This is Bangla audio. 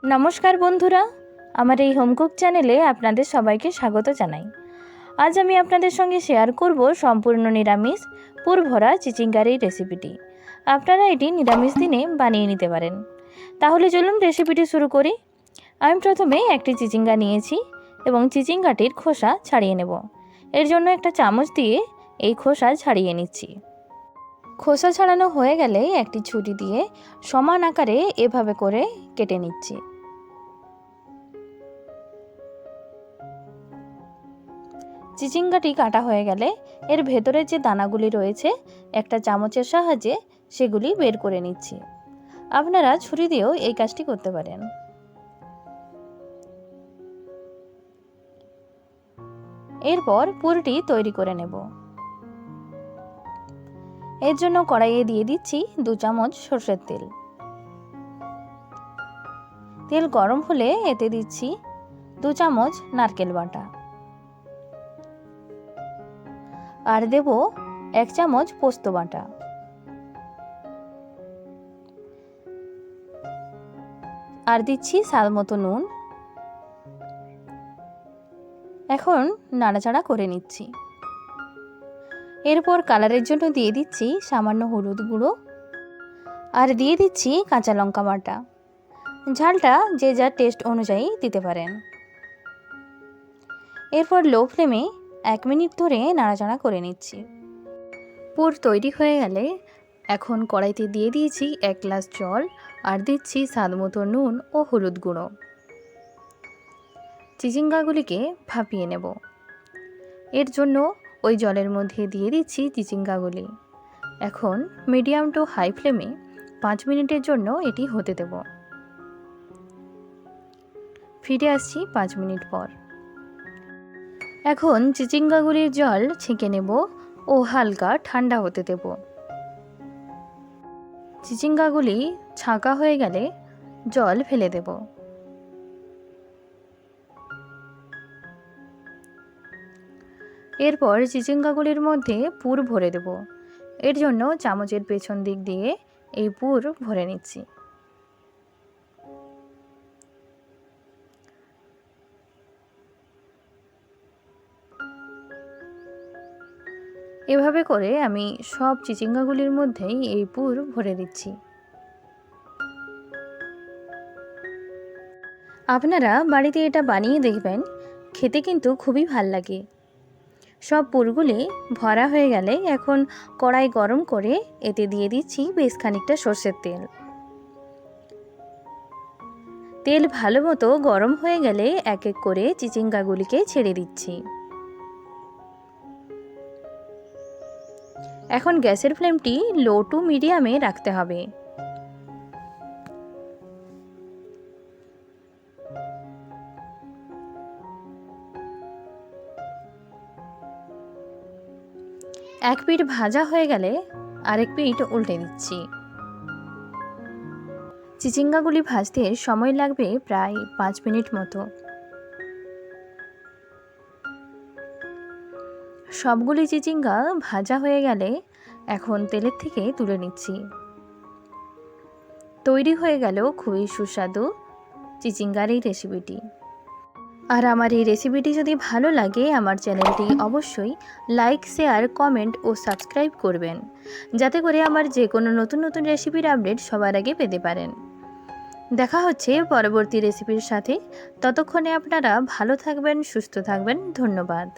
নমস্কার বন্ধুরা, আমার এই হোমকুক চ্যানেলে আপনাদের সবাইকে স্বাগত জানাই। আজ আমি আপনাদের সঙ্গে শেয়ার করব সম্পূর্ণ নিরামিষ পুরভরা চিচিঙ্গার রেসিপিটি। আপনারা এটি নিরামিষ দিনে বানিয়ে নিতে পারেন। তাহলে চলুন রেসিপিটি শুরু করি। আমি প্রথমে একটি চিচিঙ্গা নিয়েছি এবং চিচিঙ্গাটির খোসা ছাড়িয়ে নেব। এর জন্য একটা চামচ দিয়ে এই খোসা ছাড়িয়ে নিচ্ছি। খোসা ছাড়ানো হয়ে গেলে একটি ছুরি দিয়ে সমান আকারে এভাবে করে কেটে নিচ্ছি। চিচিঙ্গাটি কাটা হয়ে গেলে এর ভেতরে যে দানাগুলি রয়েছে একটা চামচের সাহায্যে সেগুলি বের করে নিচ্ছি। আপনারা ছুরি দিয়েও এই কাজটি করতে পারেন। এরপর পুরটি তৈরি করে নেব। এর জন্য কড়াইয়ে দিয়ে দিচ্ছি 2 চামচ সরষের তেল। তেল গরম হলে এতে দিচ্ছি 2 চামচ নারকেল বাটা আর দেব 1 চামচ পোস্ত বাটা। আর দিচ্ছি স্বাদ মতো নুন। এখন নাড়াচাড়া করে নিচ্ছি। এরপর কালারের জন্য দিয়ে দিচ্ছি সামান্য হলুদ গুঁড়ো আর দিয়ে দিচ্ছি কাঁচা লঙ্কা বাটা। ঝালটা যে যার টেস্ট অনুযায়ী দিতে পারেন। এরপর লো ফ্লেমে 1 মিনিট ধরে নাড়াচাড়া করে নিচ্ছি। পুর তৈরি হয়ে গেলে এখন কড়াইতে দিয়ে দিয়েছি 1 গ্লাস জল আর দিচ্ছি স্বাদ মতো নুন ও হলুদ গুঁড়ো। চিচিঙ্গাগুলিকে ভাপিয়ে নেব। এর জন্য ওই জলের মধ্যে দিয়ে দিচ্ছি চিচিঙ্গাগুলি। এখন মিডিয়াম টু হাই ফ্লেমে 5 মিনিটের জন্য এটি হতে দেব। ফিরে আসছি 5 মিনিট পর। এখন চিচিঙ্গাগুলির জল ছেঁকে নেব ও হালকা ঠান্ডা হতে দেব। চিচিঙ্গাগুলি ছাঁকা হয়ে গেলে জল ফেলে দেব। এরপর চিচিঙ্গাগুলির মধ্যে পুর ভরে দেব। এর জন্য চামচের পেছন দিক দিয়ে এই পুর ভরে নিচ্ছি। এভাবে করে আমি সব চিচিঙ্গাগুলির মধ্যেই এই পুর ভরে দিচ্ছি। আপনারা বাড়িতে এটা বানিয়ে দেখবেন, খেতে কিন্তু খুবই ভাল লাগে। সব পুরগুলি ভরা হয়ে গেলে এখন কড়াই গরম করে এতে দিয়ে দিচ্ছি বেশ খানিকটা সরষের তেল। তেল ভালো মতো গরম হয়ে গেলে এক এক করে চিচিঙ্গাগুলিকে ছেড়ে দিচ্ছি। এখন গ্যাসের ফ্লেমটি লো টু মিডিয়ামে রাখতে হবে। এক পিঠ ভাজা হয়ে গেলে আরেক পিঠ উল্টে দিচ্ছি। চিচিঙ্গাগুলি ভাজতে সময় লাগবে প্রায় 5 মিনিট মতো। সবগুলি চিচিঙ্গা ভাজা হয়ে গেলে এখন তেলের থেকে তুলে নিচ্ছি। তৈরি হয়ে গেল খুবই সুস্বাদু চিচিঙ্গার এই রেসিপিটি। আর আমার এই রেসিপিটি যদি ভালো লাগে আমার চ্যানেলটি অবশ্যই লাইক, শেয়ার, কমেন্ট ও সাবস্ক্রাইব করবেন, যাতে করে আমার যে কোনো নতুন নতুন রেসিপির আপডেট সবার আগে পেতে পারেন। দেখা হচ্ছে পরবর্তী রেসিপির সাথে। ততক্ষণে আপনারা ভালো থাকবেন, সুস্থ থাকবেন। ধন্যবাদ।